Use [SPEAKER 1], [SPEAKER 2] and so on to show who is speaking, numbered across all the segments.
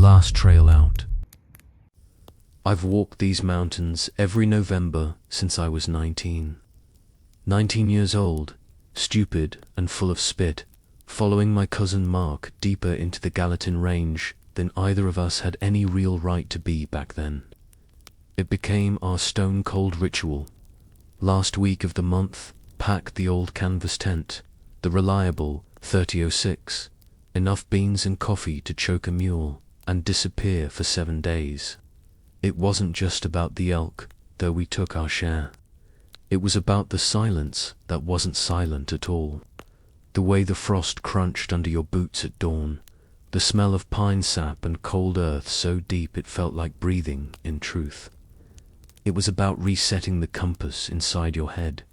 [SPEAKER 1] last trail out. I've walked these mountains every November since I was 19. 19 years old, stupid and full of spit, following my cousin Mark deeper into the Gallatin Range than either of us had any real right to be back then. It became our stone-cold ritual. Last week of the month, pack the old canvas tent, the reliable 3006, enough beans and coffee to choke a mule, and disappear for 7 days. It wasn't just about the elk, though we took our share. It was about the silence that wasn't silent at all. The way the frost crunched under your boots at dawn, the smell of pine sap and cold earth so deep it felt like breathing in truth. It was about resetting the compass inside your head.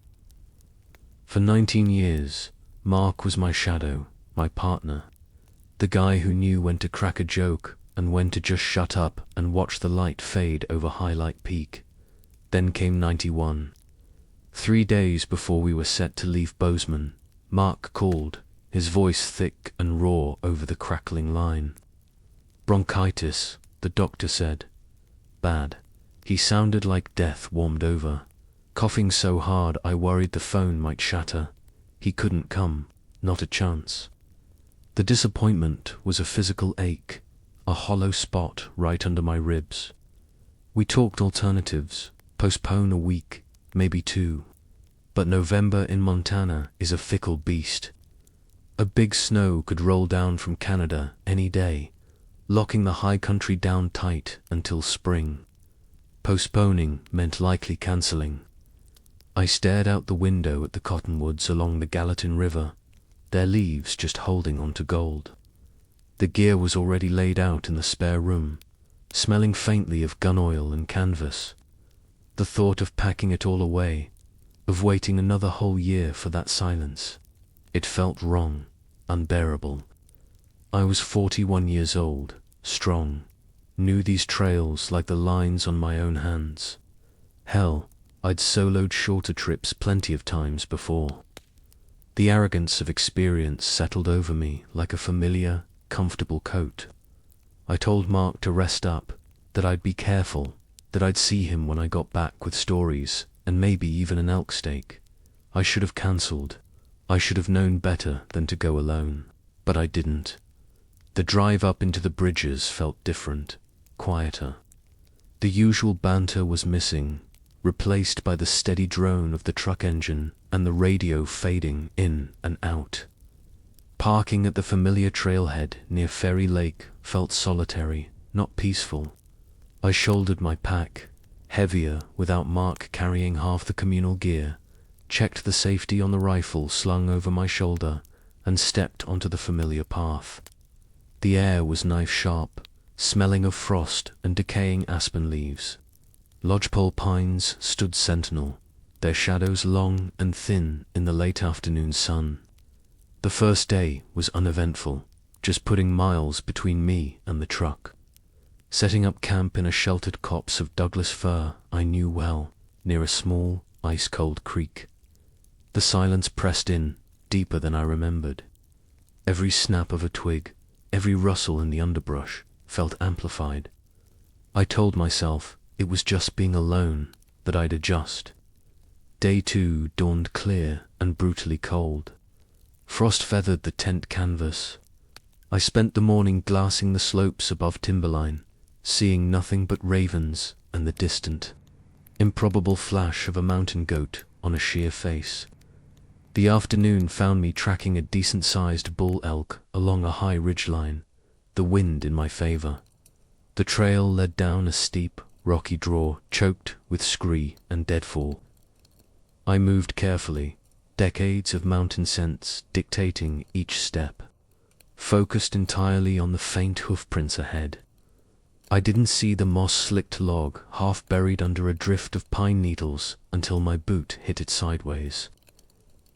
[SPEAKER 1] For 19 years, Mark was my shadow, my partner, the guy who knew when to crack a joke and when to just shut up and watch the light fade over Highlight Peak. Then came 91. 3 days before we were set to leave Bozeman, Mark called, his voice thick and raw over the crackling line. Bronchitis, the doctor said. Bad. He sounded like death warmed over, coughing so hard I worried the phone might shatter. He couldn't come, not a chance. The disappointment was a physical ache, a hollow spot right under my ribs. We talked alternatives, postpone a week, maybe 2. But November in Montana is a fickle beast. A big snow could roll down from Canada any day, locking the high country down tight until spring. Postponing meant likely cancelling. I stared out the window at the cottonwoods along the Gallatin River, their leaves just holding on to gold. The gear was already laid out in the spare room, smelling faintly of gun oil and canvas. The thought of packing it all away, of waiting another whole year for that silence, it felt wrong, unbearable. I was 41 years old, strong, knew these trails like the lines on my own hands. Hell, I'd soloed shorter trips plenty of times before. The arrogance of experience settled over me like a familiar, comfortable coat. I told Mark to rest up, that I'd be careful, that I'd see him when I got back with stories, and maybe even an elk steak. I should have cancelled. I should have known better than to go alone, but I didn't. The drive up into the bridges felt different, quieter. The usual banter was missing, replaced by the steady drone of the truck engine and the radio fading in and out. Parking at the familiar trailhead near Ferry Lake felt solitary, not peaceful. I shouldered my pack, heavier without Mark carrying half the communal gear, checked the safety on the rifle slung over my shoulder, and stepped onto the familiar path. The air was knife-sharp, smelling of frost and decaying aspen leaves. Lodgepole pines stood sentinel, their shadows long and thin in the late afternoon sun. The first day was uneventful, just putting miles between me and the truck. Setting up camp in a sheltered copse of Douglas fir I knew well, near a small, ice-cold creek. The silence pressed in, deeper than I remembered. Every snap of a twig, every rustle in the underbrush, felt amplified. I told myself it was just being alone, that I'd adjust. Day 2 dawned clear and brutally cold. Frost feathered the tent canvas. I spent the morning glassing the slopes above timberline, seeing nothing but ravens and the distant, improbable flash of a mountain goat on a sheer face. The afternoon found me tracking a decent-sized bull elk along a high ridgeline, the wind in my favor. The trail led down a steep, rocky draw choked with scree and deadfall. I moved carefully, decades of mountain scents dictating each step, focused entirely on the faint hoofprints ahead. I didn't see the moss-slicked log half buried under a drift of pine needles until my boot hit it sideways.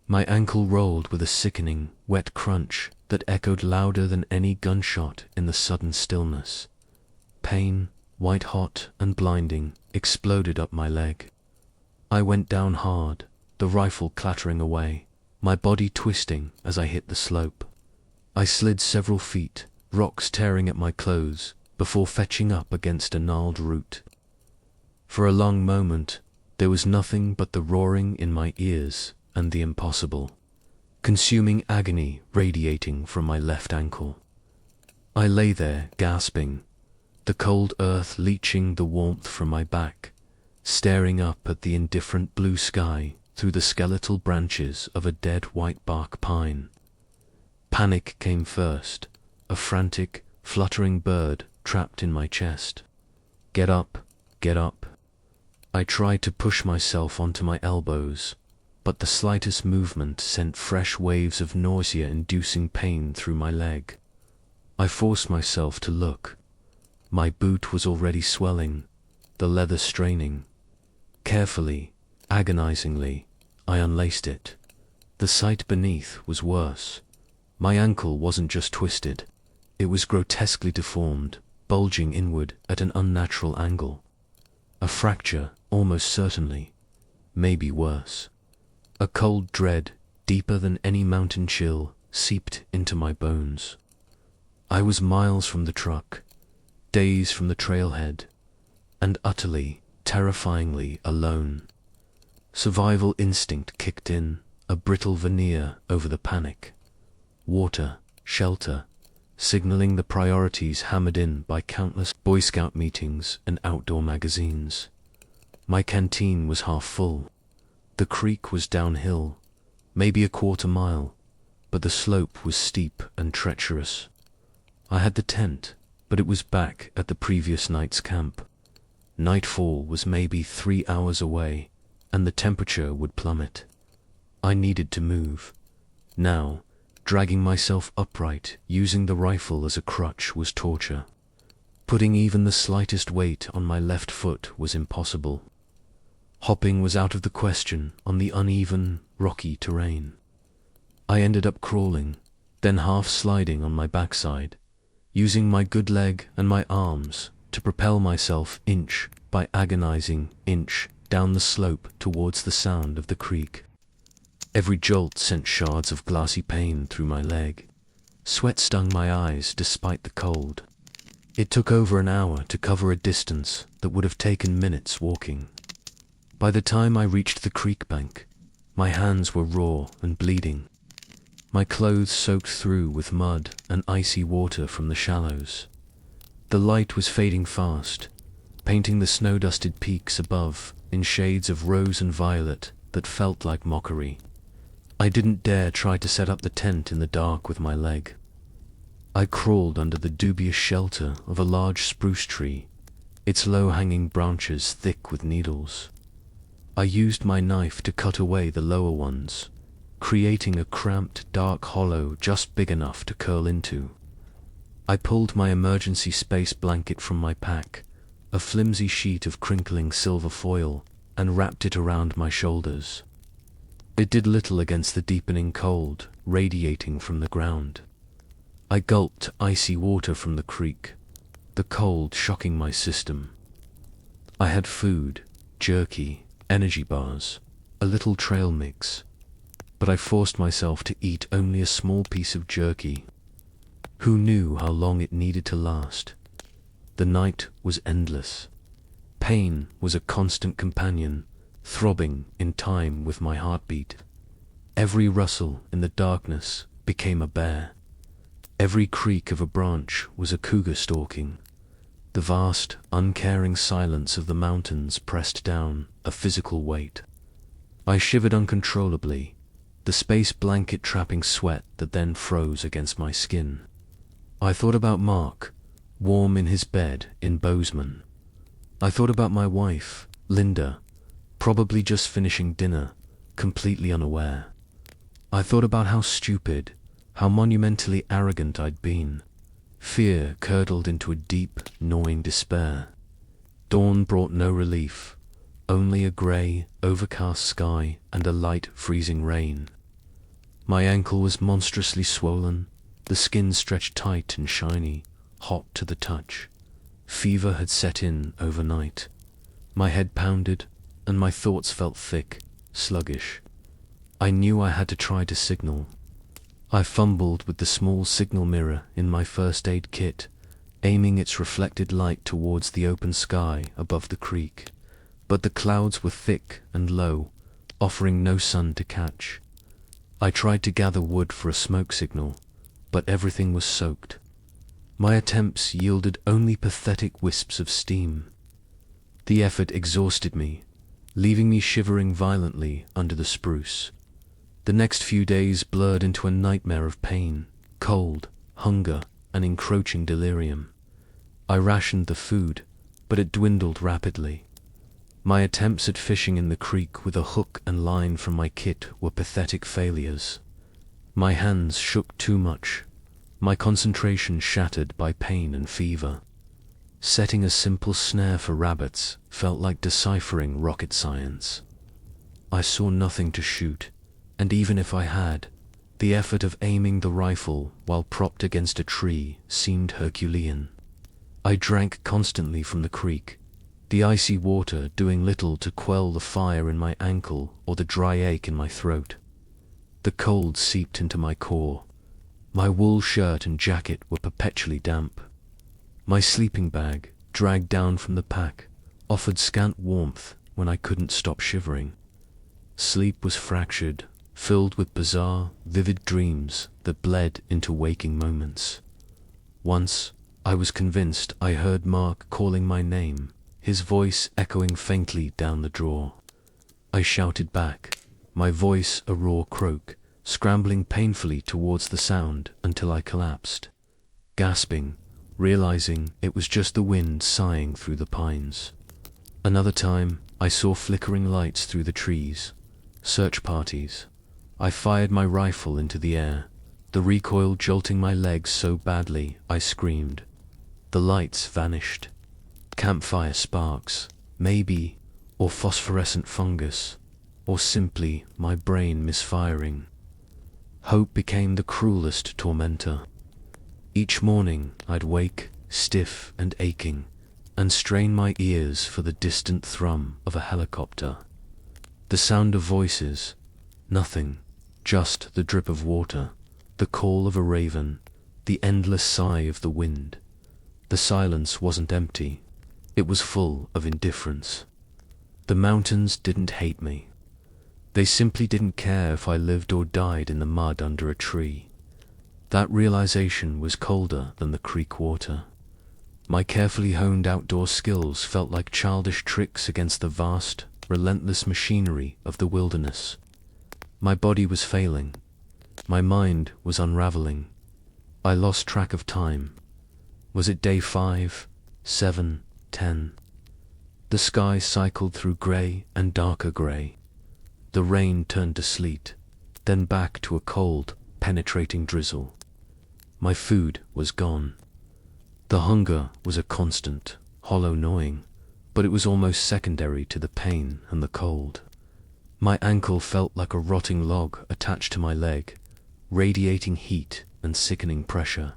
[SPEAKER 1] My ankle rolled with a sickening, wet crunch that echoed louder than any gunshot in the sudden stillness. Pain, white-hot and blinding, exploded up my leg. I went down hard, the rifle clattering away, my body twisting as I hit the slope. I slid several feet, rocks tearing at my clothes, before fetching up against a gnarled root. For a long moment, there was nothing but the roaring in my ears and the impossible, consuming agony radiating from my left ankle. I lay there gasping, the cold earth leaching the warmth from my back, staring up at the indifferent blue sky through the skeletal branches of a dead white bark pine. Panic came first, a frantic, fluttering bird trapped in my chest. Get up, get up. I tried to push myself onto my elbows, but the slightest movement sent fresh waves of nausea-inducing pain through my leg. I forced myself to look. My boot was already swelling, the leather straining. Carefully, agonizingly, I unlaced it. The sight beneath was worse. My ankle wasn't just twisted, it was grotesquely deformed, bulging inward at an unnatural angle. A fracture, almost certainly, maybe worse. A cold dread, deeper than any mountain chill, seeped into my bones. I was miles from the truck, days from the trailhead, and utterly, terrifyingly alone. Survival instinct kicked in, a brittle veneer over the panic. Water, shelter, signaling the priorities hammered in by countless Boy Scout meetings and outdoor magazines. My canteen was half full. The creek was downhill, maybe a quarter mile, but the slope was steep and treacherous. I had the tent, but it was back at the previous night's camp. Nightfall was maybe 3 hours away, and the temperature would plummet. I needed to move. Now, dragging myself upright, using the rifle as a crutch, was torture. Putting even the slightest weight on my left foot was impossible. Hopping was out of the question on the uneven, rocky terrain. I ended up crawling, then half sliding on my backside, using my good leg and my arms to propel myself inch by agonizing inch down the slope towards the sound of the creek. Every jolt sent shards of glassy pain through my leg. Sweat stung my eyes despite the cold. It took over an hour to cover a distance that would have taken minutes walking. By the time I reached the creek bank, my hands were raw and bleeding. My clothes soaked through with mud and icy water from the shallows. The light was fading fast, painting the snow-dusted peaks above in shades of rose and violet that felt like mockery. I didn't dare try to set up the tent in the dark with my leg. I crawled under the dubious shelter of a large spruce tree, its low-hanging branches thick with needles. I used my knife to cut away the lower ones, creating a cramped, dark hollow just big enough to curl into. I pulled my emergency space blanket from my pack, a flimsy sheet of crinkling silver foil, and wrapped it around my shoulders. It did little against the deepening cold radiating from the ground. I gulped icy water from the creek, the cold shocking my system. I had food, jerky, energy bars, a little trail mix, but I forced myself to eat only a small piece of jerky. Who knew how long it needed to last? The night was endless. Pain was a constant companion, throbbing in time with my heartbeat. Every rustle in the darkness became a bear. Every creak of a branch was a cougar stalking. The vast, uncaring silence of the mountains pressed down, a physical weight. I shivered uncontrollably, the space blanket trapping sweat that then froze against my skin. I thought about Mark, warm in his bed in Bozeman. I thought about my wife, Linda, probably just finishing dinner, completely unaware. I thought about how stupid, how monumentally arrogant I'd been. Fear curdled into a deep, gnawing despair. Dawn brought no relief, only a grey, overcast sky and a light, freezing rain. My ankle was monstrously swollen, the skin stretched tight and shiny, hot to the touch. Fever had set in overnight. My head pounded, and my thoughts felt thick, sluggish. I knew I had to try to signal. I fumbled with the small signal mirror in my first aid kit, aiming its reflected light towards the open sky above the creek. But the clouds were thick and low, offering no sun to catch. I tried to gather wood for a smoke signal, but everything was soaked. My attempts yielded only pathetic wisps of steam. The effort exhausted me, leaving me shivering violently under the spruce. The next few days blurred into a nightmare of pain, cold, hunger, and encroaching delirium. I rationed the food, but it dwindled rapidly. My attempts at fishing in the creek with a hook and line from my kit were pathetic failures. My hands shook too much, my concentration shattered by pain and fever. Setting a simple snare for rabbits felt like deciphering rocket science. I saw nothing to shoot, and even if I had, the effort of aiming the rifle while propped against a tree seemed Herculean. I drank constantly from the creek, the icy water doing little to quell the fire in my ankle or the dry ache in my throat. The cold seeped into my core. My wool shirt and jacket were perpetually damp. My sleeping bag, dragged down from the pack, offered scant warmth when I couldn't stop shivering. Sleep was fractured, filled with bizarre, vivid dreams that bled into waking moments. Once, I was convinced I heard Mark calling my name, his voice echoing faintly down the draw. I shouted back, my voice a raw croak, scrambling painfully towards the sound until I collapsed, gasping, realizing it was just the wind sighing through the pines. Another time, I saw flickering lights through the trees. Search parties. I fired my rifle into the air, the recoil jolting my legs so badly I screamed. The lights vanished. Campfire sparks, maybe, or phosphorescent fungus, or simply my brain misfiring. Hope became the cruelest tormentor. Each morning I'd wake, stiff and aching, and strain my ears for the distant thrum of a helicopter. The sound of voices, nothing, just the drip of water, the call of a raven, the endless sigh of the wind. The silence wasn't empty, it was full of indifference. The mountains didn't hate me. They simply didn't care if I lived or died in the mud under a tree. That realization was colder than the creek water. My carefully honed outdoor skills felt like childish tricks against the vast, relentless machinery of the wilderness. My body was failing. My mind was unraveling. I lost track of time. Was it day 5, 7, 10? The sky cycled through grey and darker grey. The rain turned to sleet, then back to a cold, penetrating drizzle. My food was gone. The hunger was a constant, hollow gnawing, but it was almost secondary to the pain and the cold. My ankle felt like a rotting log attached to my leg, radiating heat and sickening pressure.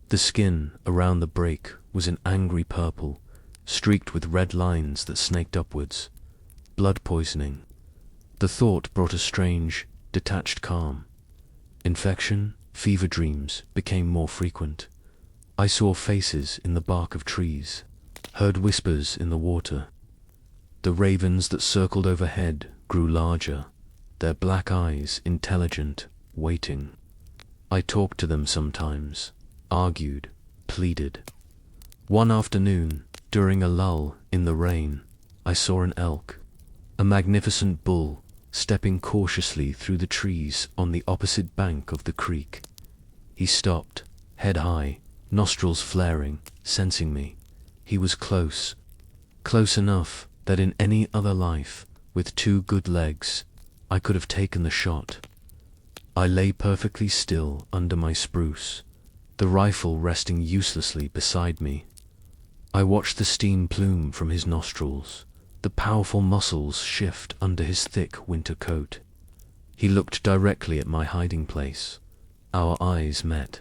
[SPEAKER 1] The skin around the break was an angry purple, streaked with red lines that snaked upwards. Blood poisoning. The thought brought a strange, detached calm. Infection, fever dreams became more frequent. I saw faces in the bark of trees, heard whispers in the water. The ravens that circled overhead grew larger, their black eyes intelligent, waiting. I talked to them sometimes, argued, pleaded. One afternoon, during a lull in the rain, I saw an elk, a magnificent bull, stepping cautiously through the trees on the opposite bank of the creek. He stopped, head high, nostrils flaring, sensing me. He was close, close enough that in any other life, with 2 good legs, I could have taken the shot. I lay perfectly still under my spruce, the rifle resting uselessly beside me. I watched the steam plume from his nostrils, the powerful muscles shift under his thick winter coat. He looked directly at my hiding place. Our eyes met.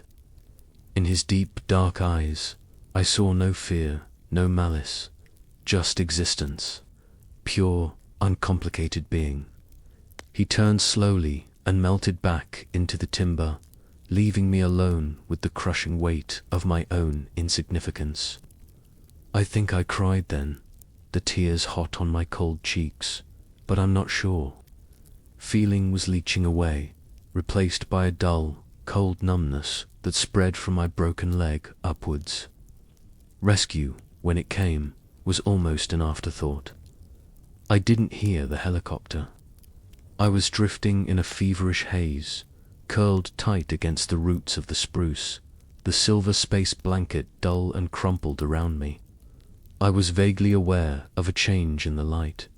[SPEAKER 1] In his deep, dark eyes, I saw no fear, no malice, just existence, pure, uncomplicated being. He turned slowly and melted back into the timber, leaving me alone with the crushing weight of my own insignificance. I think I cried then, the tears hot on my cold cheeks, but I'm not sure. Feeling was leaching away, replaced by a dull, cold numbness that spread from my broken leg upwards. Rescue, when it came, was almost an afterthought. I didn't hear the helicopter. I was drifting in a feverish haze, curled tight against the roots of the spruce, the silver space blanket dull and crumpled around me. I was vaguely aware of a change in the light,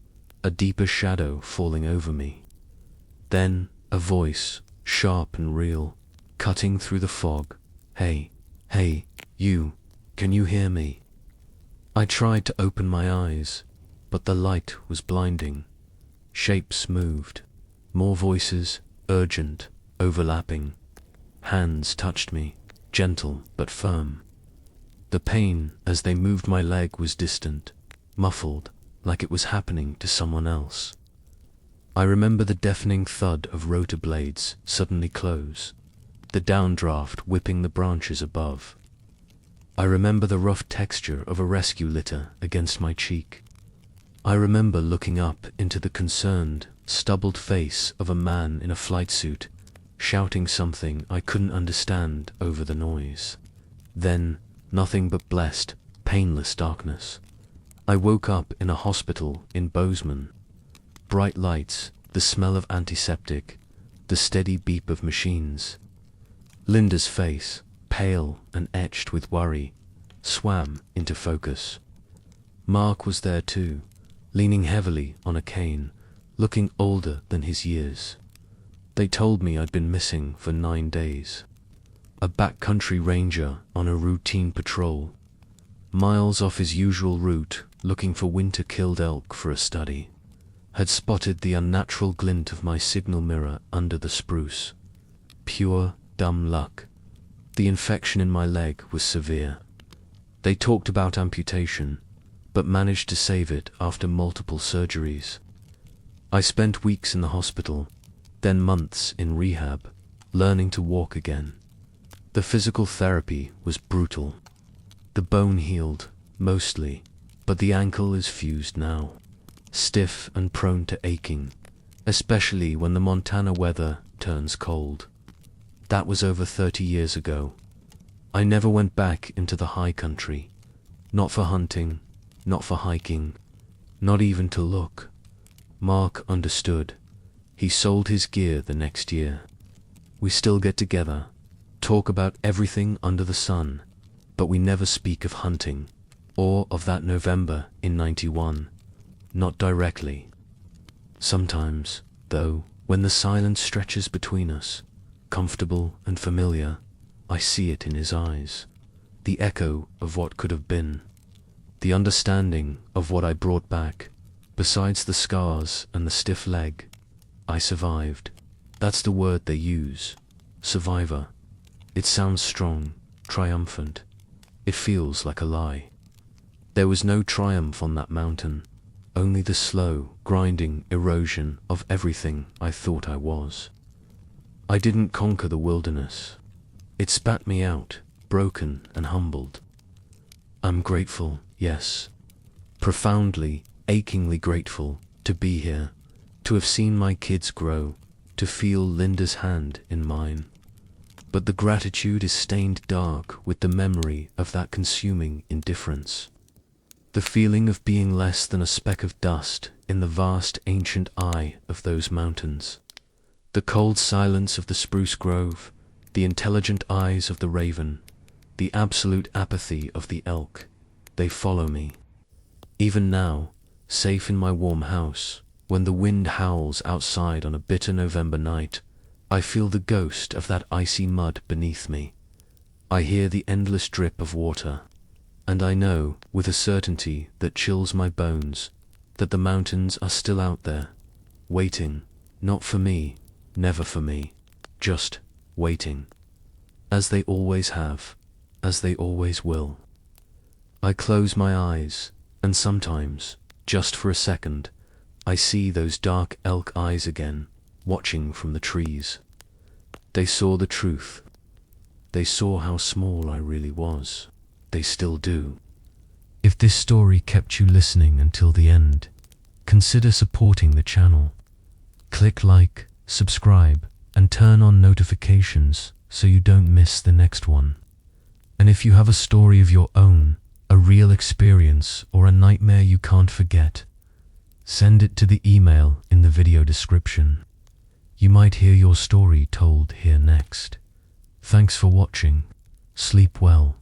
[SPEAKER 1] a deeper shadow falling over me. Then a voice, sharp and real, cutting through the fog. Hey, you, can you hear me? I tried to open my eyes, but the light was blinding. Shapes moved, more voices, urgent, overlapping. Hands touched me, gentle but firm. The pain as they moved my leg was distant, muffled, like it was happening to someone else. I remember the deafening thud of rotor blades suddenly close, the downdraft whipping the branches above. I remember the rough texture of a rescue litter against my cheek. I remember looking up into the concerned, stubbled face of a man in a flight suit, shouting something I couldn't understand over the noise. Then, nothing but blessed, painless darkness. I woke up in a hospital in Bozeman. Bright lights, the smell of antiseptic, the steady beep of machines. Linda's face, pale and etched with worry, swam into focus. Mark was there too, leaning heavily on a cane, looking older than his years. They told me I'd been missing for 9 days. A backcountry ranger on a routine patrol, miles off his usual route, looking for winter-killed elk for a study, had spotted the unnatural glint of my signal mirror under the spruce. Pure, dumb luck. The infection in my leg was severe. They talked about amputation, but managed to save it after multiple surgeries. I spent weeks in the hospital, then months in rehab, learning to walk again. The physical therapy was brutal. The bone healed, mostly, but the ankle is fused now, stiff and prone to aching, especially when the Montana weather turns cold. That was over 30 years ago. I never went back into the high country, not for hunting, not for hiking, not even to look. Mark understood. He sold his gear the next year. We still get together, talk about everything under the sun, but we never speak of hunting, or of that November in '91, not directly. Sometimes, though, when the silence stretches between us, comfortable and familiar, I see it in his eyes, the echo of what could have been, the understanding of what I brought back. Besides the scars and the stiff leg, I survived. That's the word they use, survivor. It sounds strong, triumphant. It feels like a lie. There was no triumph on that mountain, only the slow, grinding erosion of everything I thought I was. I didn't conquer the wilderness. It spat me out, broken and humbled. I'm grateful, yes, profoundly, achingly grateful to be here, to have seen my kids grow, to feel Linda's hand in mine. But the gratitude is stained dark with the memory of that consuming indifference. The feeling of being less than a speck of dust in the vast ancient eye of those mountains. The cold silence of the spruce grove, the intelligent eyes of the raven, the absolute apathy of the elk, they follow me. Even now, safe in my warm house, when the wind howls outside on a bitter November night, I feel the ghost of that icy mud beneath me. I hear the endless drip of water, and I know, with a certainty that chills my bones, that the mountains are still out there, waiting, not for me, never for me, just waiting. As they always have, as they always will. I close my eyes, and sometimes, just for a second, I see those dark elk eyes again, watching from the trees. They saw the truth, They saw how small I really was. They still do. If this story kept you listening until the end, consider supporting the channel. Click like, subscribe, and turn on notifications so you don't miss the next one. And if you have a story of your own, a real experience, or a nightmare you can't forget, send it to the email in the video description. You might hear your story told here next. Thanks for watching. Sleep well.